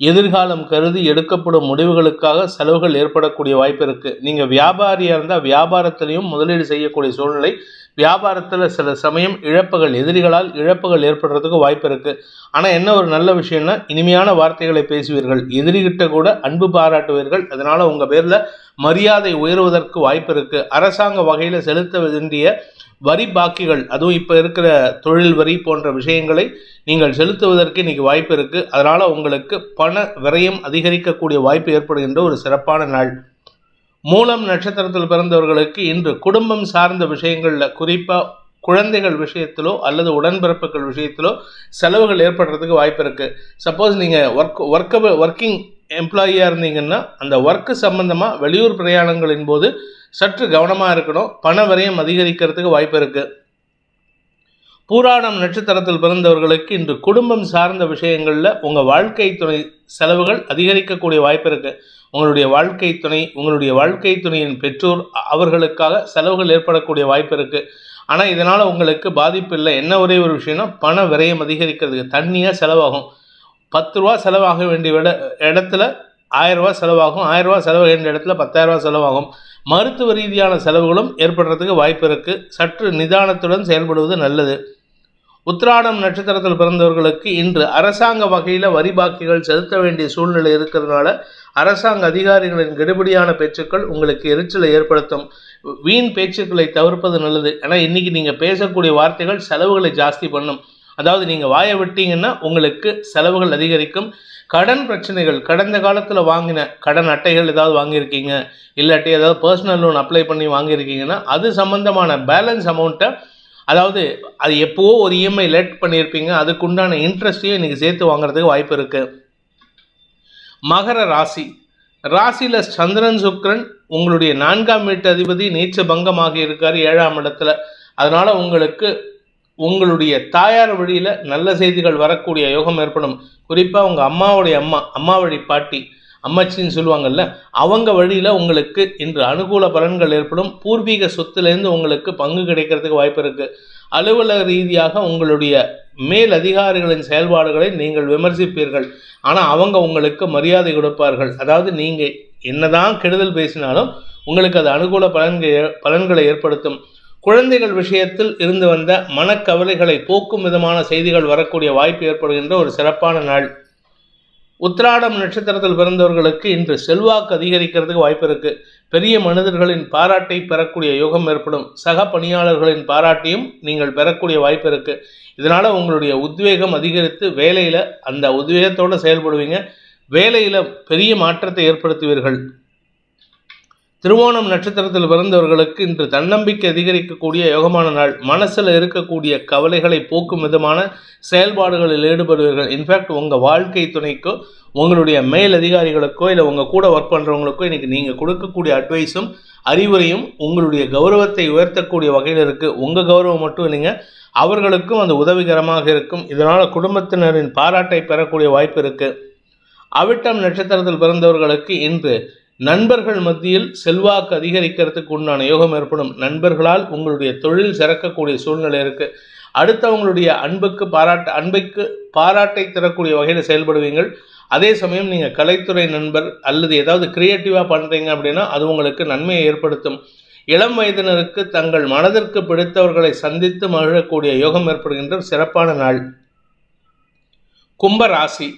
எதிர்காலம் கருதி எடுக்கப்படும் முடிவுகளுக்காக செலவுகள் ஏற்படக்கூடிய வாய்ப்பு இருக்குது. நீங்கள் வியாபாரியாக இருந்தால் வியாபாரத்திலையும் முதலீடு செய்யக்கூடிய சூழ்நிலை. வியாபாரத்தில் சில சமயம் இழப்புகள், எதிரிகளால் இழப்புகள் ஏற்படுறதுக்கு வாய்ப்பு இருக்குது. ஆனால் என்ன ஒரு நல்ல விஷயம்னா, இனிமையான வார்த்தைகளை பேசுவீர்கள், எதிரிகிட்ட கூட அன்பு பாராட்டுவீர்கள். அதனால் உங்கள் பேரில் மரியாதை உயர்வதற்கு வாய்ப்பு இருக்குது. அரசாங்க வகையில் செலுத்த வேண்டிய வரி பாக்கிகள், அதுவும் இப்போ இருக்கிற தொழில் வரி போன்ற விஷயங்களை நீங்கள் செலுத்துவதற்கு இன்றைக்கி வாய்ப்பு இருக்குது. அதனால் உங்களுக்கு பண விரயம் அதிகரிக்கக்கூடிய வாய்ப்பு ஏற்படுகின்ற ஒரு சிறப்பான நாள். மூலம் நட்சத்திரத்தில் பிறந்தவர்களுக்கு இன்று குடும்பம் சார்ந்த விஷயங்களில், குறிப்பாக குழந்தைகள் விஷயத்திலோ அல்லது உடன்பிறப்புகள் விஷயத்திலோ செலவுகள் ஏற்படுறதுக்கு வாய்ப்பு இருக்குது. சப்போஸ் நீங்கள் ஒர்க்கிங் எம்ப்ளாயியாக இருந்தீங்கன்னா அந்த ஒர்க்கு சம்பந்தமாக வெளியூர் பிரயாணங்களின் போது சற்று கவனமாக இருக்கணும். பண விரயம் அதிகரிக்கிறதுக்கு வாய்ப்பு இருக்குது. பூராடம் நட்சத்திரத்தில் பிறந்தவர்களுக்கு இன்று குடும்பம் சார்ந்த விஷயங்களில் உங்கள் வாழ்க்கை துணை செலவுகள் அதிகரிக்கக்கூடிய வாய்ப்பு இருக்குது. உங்களுடைய வாழ்க்கை துணையின் பெற்றோர், அவர்களுக்காக செலவுகள் ஏற்படக்கூடிய வாய்ப்பு இருக்குது. ஆனால் இதனால் உங்களுக்கு பாதிப்பு இல்லை. என்ன ஒரே ஒரு விஷயம்னா, பண விரயம் அதிகரிக்கிறதுக்கு தண்ணியாக செலவாகும். 10 ரூபா செலவாக வேண்டிய இடத்துல 1000 ரூபா செலவாகும். 1000 ரூபா செலவு வேண்டிய இடத்துல 10,000 ரூபா செலவாகும். மருத்துவ ரீதியான செலவுகளும் ஏற்படுறதுக்கு வாய்ப்பு இருக்குது. சற்று நிதானத்துடன் செயல்படுவது நல்லது. உத்திராடம் நட்சத்திரத்தில் பிறந்தவர்களுக்கு இன்று அரசாங்க வகையில் வரி பாக்கிகள் செலுத்த வேண்டிய சூழ்நிலை இருக்கிறதுனால அரசாங்க அதிகாரிகளின் கெடுபிடியான பேச்சுக்கள் உங்களுக்கு எரிச்சலை ஏற்படுத்தும். வீண் பேச்சுக்களை தவிர்ப்பது நல்லது. ஏன்னா இன்றைக்கி நீங்கள் பேசக்கூடிய வார்த்தைகள் செலவுகளை ஜாஸ்தி பண்ணும். அதாவது நீங்கள் வாயை விட்டீங்கன்னா உங்களுக்கு செலவுகள் அதிகரிக்கும். கடன் பிரச்சனைகள், கடந்த காலத்தில் வாங்கின கடன் அட்டைகள் ஏதாவது வாங்கியிருக்கீங்க, இல்லாட்டி ஏதாவது பர்சனல் லோன் அப்ளை பண்ணி வாங்கியிருக்கீங்கன்னா அது சம்மந்தமான பேலன்ஸ் அமௌண்ட்டை, அதாவது அது எப்போவோ ஒரு இஎம்ஐ லேட் பண்ணியிருப்பீங்க, அதுக்குண்டான இன்ட்ரெஸ்ட்டையும் இன்றைக்கி சேர்த்து வாங்குறதுக்கு வாய்ப்பு இருக்குது. மகர ராசி, ராசியில் சந்திரன் சுக்கிரன் உங்களுடைய 4ஆம் வீட்டு அதிபதி நீச்ச பங்கமாக இருக்கார் 7ஆம் இடத்துல. அதனால் உங்களுக்கு உங்களுடைய தாயார் வழியில் நல்ல செய்திகள் வரக்கூடிய யோகம் ஏற்படும். குறிப்பாக உங்கள் அம்மா வழி பாட்டி, அம்மச்சின்னு சொல்லுவாங்கல்ல, அவங்க வழியில் உங்களுக்கு இன்று அனுகூல பலன்கள் ஏற்படும். பூர்வீக சொத்துலேருந்து உங்களுக்கு பங்கு கிடைக்கிறதுக்கு வாய்ப்பு இருக்குது. அலுவலக ரீதியாக உங்களுடைய மேல் அதிகாரிகளின் செயல்பாடுகளை நீங்கள் விமர்சிப்பீர்கள், ஆனால் அவங்க உங்களுக்கு மரியாதை கொடுப்பார்கள். அதாவது நீங்கள் என்னதான் கெடுதல் பேசினாலும் உங்களுக்கு அது அனுகூல பலன்களை ஏற்படுத்தும். குழந்தைகள் விஷயத்தில் இருந்து வந்த மனக்கவலைகளை போக்கும் விதமான செய்திகள் வரக்கூடிய வாய்ப்பு ஏற்படுகின்ற ஒரு சிறப்பான நாள். உத்திராடம் நட்சத்திரத்தில் பிறந்தவர்களுக்கு இன்று செல்வாக்கு அதிகரிக்கிறதுக்கு வாய்ப்பு இருக்குது. பெரிய மனிதர்களின் பாராட்டை பெறக்கூடிய யோகம் ஏற்படும். சக பணியாளர்களின் பாராட்டையும் நீங்கள் பெறக்கூடிய வாய்ப்பு இருக்குது. இதனால் உங்களுடைய உத்வேகம் அதிகரித்து வேலையில் அந்த உத்வேகத்தோடு செயல்படுவீங்க. வேலையில் பெரிய மாற்றத்தை ஏற்படுத்துவீர்கள். திருவோணம் நட்சத்திரத்தில் பிறந்தவர்களுக்கு இன்று தன்னம்பிக்கை அதிகரிக்கக்கூடிய யோகமான நாள். மனசில் இருக்கக்கூடிய கவலைகளை போக்கும் விதமான செயல்பாடுகளில் ஈடுபடுவீர்கள். இன்ஃபேக்ட் உங்கள் வாழ்க்கை துணைக்கோ உங்களுடைய மேல் அதிகாரிகளுக்கோ இல்லை உங்கள் கூட ஒர்க் பண்ணுறவங்களுக்கோ இன்றைக்கி நீங்கள் கொடுக்கக்கூடிய அட்வைஸும் அறிவுரையும் உங்களுடைய கௌரவத்தை உயர்த்தக்கூடிய வகையில் இருக்குது. உங்கள் கௌரவம் மட்டும் இல்லைங்க, அவர்களுக்கும் அது உதவிகரமாக இருக்கும். இதனால் குடும்பத்தினரின் பாராட்டை பெறக்கூடிய வாய்ப்பு இருக்குது. அவிட்டம் நட்சத்திரத்தில் பிறந்தவர்களுக்கு இன்று நண்பர்கள் மத்தியில் செல்வாக்கு அதிகரிக்கிறதுக்கு உண்டான யோகம் ஏற்படும். நண்பர்களால் உங்களுடைய தொழில் சிறக்கக்கூடிய சூழ்நிலை இருக்குது. அடுத்தவங்களுடைய அன்புக்கு பாராட்டை தரக்கூடிய வகையில் செயல்படுவீங்கள். அதே சமயம் நீங்கள் கலைத்துறை நண்பர் அல்லது ஏதாவது கிரியேட்டிவாக பண்ணுறீங்க அப்படின்னா அது உங்களுக்கு நன்மையை ஏற்படுத்தும். இளம் வயதினருக்கு தங்கள் மனதிற்கு பிடித்தவர்களை சந்தித்து மகிழக்கூடிய யோகம் ஏற்படுகின்ற சிறப்பான நாள். கும்ப ராசி.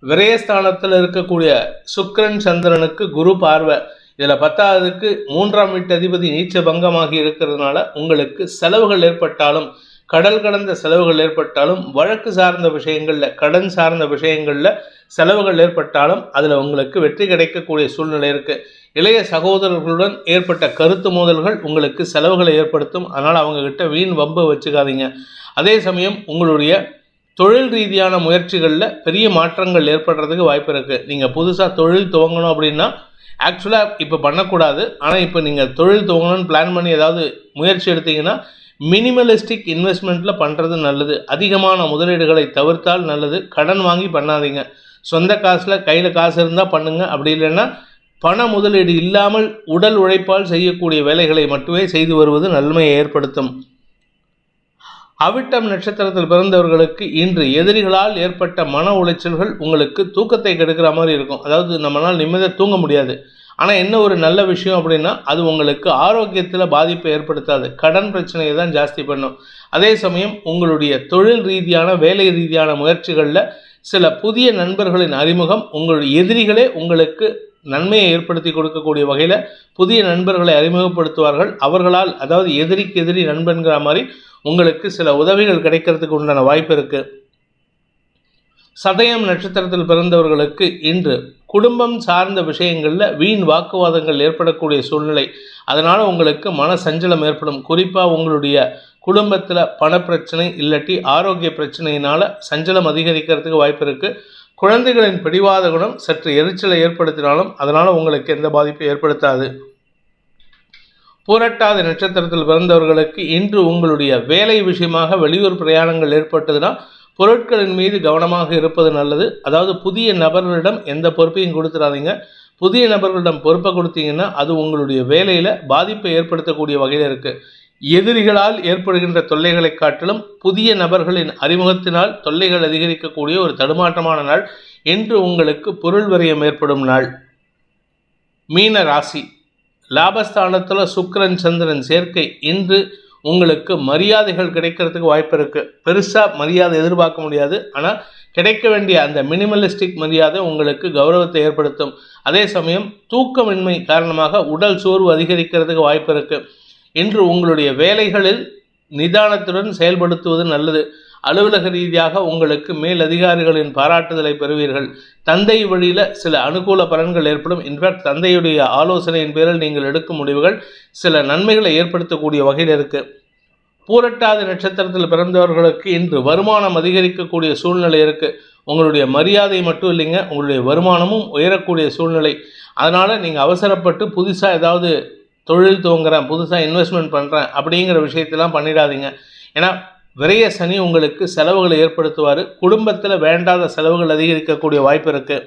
விரயஸ்தானத்தில் இருக்கக்கூடிய சுக்கிரன் சந்திரனுக்கு குரு பார்வை. இதில் 10வதுக்கு 3ஆம் வீட்டு அதிபதி நீச்ச பங்கமாகி இருக்கிறதுனால உங்களுக்கு செலவுகள் ஏற்பட்டாலும், கடல் கடந்த செலவுகள் ஏற்பட்டாலும், வழக்கு சார்ந்த விஷயங்களில் கடன் சார்ந்த விஷயங்களில் செலவுகள் ஏற்பட்டாலும் அதில் உங்களுக்கு வெற்றி கிடைக்கக்கூடிய சூழ்நிலை இருக்குது. இளைய சகோதரர்களுடன் ஏற்பட்ட கருத்து மோதல்கள் உங்களுக்கு செலவுகளை ஏற்படுத்தும். அதனால் அவங்கக்கிட்ட வீண் வம்பு வச்சுக்காதீங்க. அதே சமயம் உங்களுடைய தொழில் ரீதியான முயற்சிகளில் பெரிய மாற்றங்கள் ஏற்படுறதுக்கு வாய்ப்பு இருக்குது. நீங்கள் புதுசாக தொழில் துவங்கணும் அப்படின்னா ஆக்சுவலாக இப்போ பண்ணக்கூடாது. ஆனால் இப்போ நீங்கள் தொழில் துவங்கணும்னு பிளான் பண்ணி ஏதாவது முயற்சி எடுத்தீங்கன்னா மினிமலிஸ்டிக் இன்வெஸ்ட்மெண்ட்டில் பண்ணுறது நல்லது. அதிகமான முதலீடுகளை தவிர்த்தால் நல்லது. கடன் வாங்கி பண்ணாதீங்க. சொந்த காசில் கையில் காசு இருந்தால் பண்ணுங்கள். அப்படி இல்லைன்னா பண முதலீடு இல்லாமல் உடல் உழைப்பால் செய்யக்கூடிய வேலைகளை மட்டுமே செய்து வருவது நன்மையை ஏற்படுத்தும். அவிட்டம் நட்சத்திரத்தில் பிறந்தவர்களுக்கு இன்று எதிரிகளால் ஏற்பட்ட மன உளைச்சல்கள் உங்களுக்கு தூக்கத்தை கெடுக்கிற மாதிரி இருக்கும். அதாவது நம்மளால் நிம்மதியாக தூங்க முடியாது. ஆனால் என்ன ஒரு நல்ல விஷயம் அப்படின்னா அது உங்களுக்கு ஆரோக்கியத்தில் பாதிப்பை ஏற்படுத்தாது. கடன் பிரச்சனையை தான் ஜாஸ்தி பண்ணும். அதே சமயம் உங்களுடைய தொழில் ரீதியான வேலை ரீதியான முயற்சிகளில் சில புதிய நண்பர்களின் அறிமுகம், உங்களுடைய எதிரிகளே உங்களுக்கு நன்மையை ஏற்படுத்தி கொடுக்கக்கூடிய வகையில் புதிய நண்பர்களை அறிமுகப்படுத்துவார்கள். அவர்களால், அதாவது எதிரிக்கு எதிரி நண்பன்கிற மாதிரி உங்களுக்கு சில உதவிகள் கிடைக்கிறதுக்கு உண்டான வாய்ப்பு இருக்குது. சதயம் நட்சத்திரத்தில் பிறந்தவர்களுக்கு இன்று குடும்பம் சார்ந்த விஷயங்களில் வீண் வாக்குவாதங்கள் ஏற்படக்கூடிய சூழ்நிலை. அதனால் உங்களுக்கு மன சஞ்சலம் ஏற்படும். குறிப்பாக உங்களுடைய குடும்பத்தில் பணப்பிரச்சனை இல்லாட்டி ஆரோக்கிய பிரச்சனையினால் சஞ்சலம் அதிகரிக்கிறதுக்கு வாய்ப்பு இருக்குது. குழந்தைகளின் பிடிவாத குணம் சற்று எரிச்சலை ஏற்படுத்தினாலும் அதனால் உங்களுக்கு எந்த பாதிப்பை ஏற்படுத்தாது. பூரட்டாதி நட்சத்திரத்தில் பிறந்தவர்களுக்கு இன்று உங்களுடைய வேலை விஷயமாக வெளியூர் பிரயாணங்கள் ஏற்பட்டதுன்னா பொருட்களின் மீது கவனமாக இருப்பது நல்லது. அதாவது புதிய நபர்களிடம் எந்த பொறுப்பையும் கொடுத்துடாதீங்க. புதிய நபர்களிடம் பொறுப்பை கொடுத்தீங்கன்னா அது உங்களுடைய வேலையில் பாதிப்பை ஏற்படுத்தக்கூடிய வகையில் இருக்குது. எதிரிகளால் ஏற்படுகின்ற தொல்லைகளை காட்டிலும் புதிய நபர்களின் அறிமுகத்தினால் தொல்லைகள் அதிகரிக்கக்கூடிய ஒரு தடுமாற்றமான நாள். இன்று உங்களுக்கு பொருள் விரயம் ஏற்படும் நாள். மீன ராசி. லாபஸ்தானத்தில் சுக்கிரன் சந்திரன் சேர்க்கை. இன்று உங்களுக்கு மரியாதைகள் கிடைக்கிறதுக்கு வாய்ப்பு இருக்குது. பெருசாக மரியாதை எதிர்பார்க்க முடியாது. ஆனால் கிடைக்க வேண்டிய அந்த மினிமலிஸ்டிக் மரியாதை உங்களுக்கு கௌரவத்தை ஏற்படுத்தும். அதே சமயம் தூக்கமின்மை காரணமாக உடல் சோர்வு அதிகரிக்கிறதுக்கு வாய்ப்பு இருக்குது. இன்று உங்களுடைய வேலைகளில் நிதானத்துடன் செயல்படுத்துவது நல்லது. அலுவலக ரீதியாக உங்களுக்கு மேல் அதிகாரிகளின் பாராட்டுதலை பெறுவீர்கள். தந்தை வழியில் சில அனுகூல பலன்கள் ஏற்படும். இன்ஃபேக்ட் தந்தையுடைய ஆலோசனையின் பேரில் நீங்கள் எடுக்கும் முடிவுகள் சில நன்மைகளை ஏற்படுத்தக்கூடிய வகையில் இருக்குது. பூரட்டாதி நட்சத்திரத்தில் பிறந்தவர்களுக்கு இன்று வருமானம் அதிகரிக்கக்கூடிய சூழ்நிலை இருக்குது. உங்களுடைய மரியாதை மட்டும் இல்லைங்க, உங்களுடைய வருமானமும் உயரக்கூடிய சூழ்நிலை. அதனால் நீங்கள் அவசரப்பட்டு புதுசாக ஏதாவது தொழில் துவங்குறேன், புதுசாக இன்வெஸ்ட்மெண்ட் பண்ணுறேன் அப்படிங்கிற விஷயத்தெல்லாம் பண்ணிடாதீங்க. ஏன்னா விரைய சனி உங்களுக்கு செலவுகளை ஏற்படுத்துவார். குடும்பத்தில் வேண்டாத செலவுகள் அதிகரிக்கக்கூடிய வாய்ப்பு இருக்குது.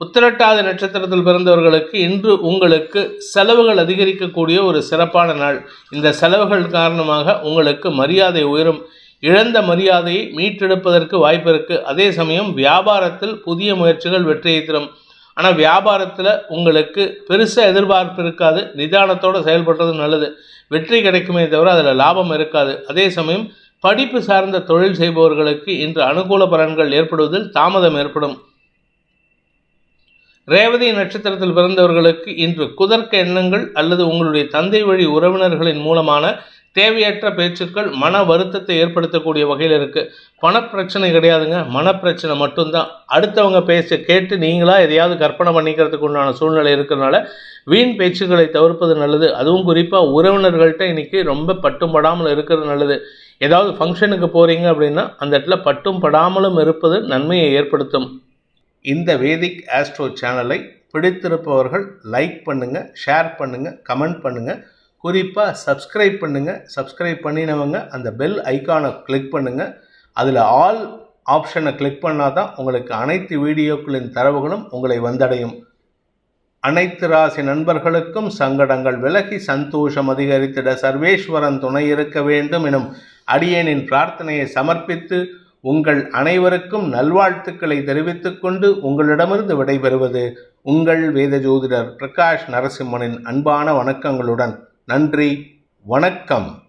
உத்திரட்டாதி நட்சத்திரத்தில் பிறந்தவர்களுக்கு இன்று உங்களுக்கு செலவுகள் அதிகரிக்கக்கூடிய ஒரு சிறப்பான நாள். இந்த செலவுகள் காரணமாக உங்களுக்கு மரியாதை உயரும். இழந்த மரியாதையை மீட்டெடுப்பதற்கு வாய்ப்பு இருக்குது. அதே சமயம் வியாபாரத்தில் புதிய முயற்சிகள் வெற்றியை தரும். ஆனால் வியாபாரத்தில் உங்களுக்கு பெருசாக எதிர்பார்ப்பு இருக்காது. நிதானத்தோடு செயல்படுறது நல்லது. வெற்றி கிடைக்குமே தவிர அதில் லாபம் இருக்காது. அதே சமயம் படிப்பு சார்ந்த தொழில் செய்பவர்களுக்கு இன்று அனுகூல பலன்கள் ஏற்படுவதில் தாமதம் ஏற்படும். ரேவதி நட்சத்திரத்தில் பிறந்தவர்களுக்கு இன்று குதர்க்க எண்ணங்கள் அல்லது உங்களுடைய தந்தை வழி உறவினர்களின் மூலமான தேவையற்ற பேச்சுக்கள் மன வருத்தத்தை ஏற்படுத்தக்கூடிய வகையில் இருக்குது. பணப்பிரச்சனை கிடையாதுங்க, மனப்பிரச்சனை மட்டும்தான். அடுத்தவங்க பேச கேட்டு நீங்களாக எதையாவது கற்பனை பண்ணிக்கிறதுக்கு உண்டான சூழ்நிலை இருக்கிறதுனால வீண் பேச்சுக்களை தவிர்ப்பது நல்லது. அதுவும் குறிப்பாக உறவினர்கள்ட்ட இன்றைக்கி ரொம்ப பட்டும் படாமல் இருக்கிறது நல்லது. ஏதாவது ஃபங்க்ஷனுக்கு போகிறீங்க அப்படின்னா அந்த இடத்துல பட்டும் படாமலும் இருப்பது நன்மையை ஏற்படுத்தும். இந்த வேதிக் ஆஸ்ட்ரோ சேனலை பிடித்திருப்பவர்கள் லைக் பண்ணுங்கள், ஷேர் பண்ணுங்கள், கமெண்ட் பண்ணுங்கள். குறிப்பாக சப்ஸ்கிரைப் பண்ணுங்கள். சப்ஸ்கிரைப் பண்ணினவங்க அந்த பெல் ஐக்கானை கிளிக் பண்ணுங்கள். அதில் ஆல் ஆப்ஷனை கிளிக் பண்ணால் தான் உங்களுக்கு அனைத்து வீடியோக்களின் தரவுகளும் உங்களை வந்தடையும். அனைத்து ராசி நண்பர்களுக்கும் சங்கடங்கள் விலகி சந்தோஷம் அதிகரித்திட சர்வேஸ்வரன் துணை இருக்க வேண்டும் எனும் அடியேனின் பிரார்த்தனையை சமர்ப்பித்து உங்கள் அனைவருக்கும் நல்வாழ்த்துக்களை தெரிவித்துக் கொண்டு உங்களிடமிருந்து விடைபெறுவது உங்கள் வேத ஜோதிடர் பிரகாஷ் நரசிம்மனின் அன்பான வணக்கங்களுடன். நன்றி, வணக்கம்.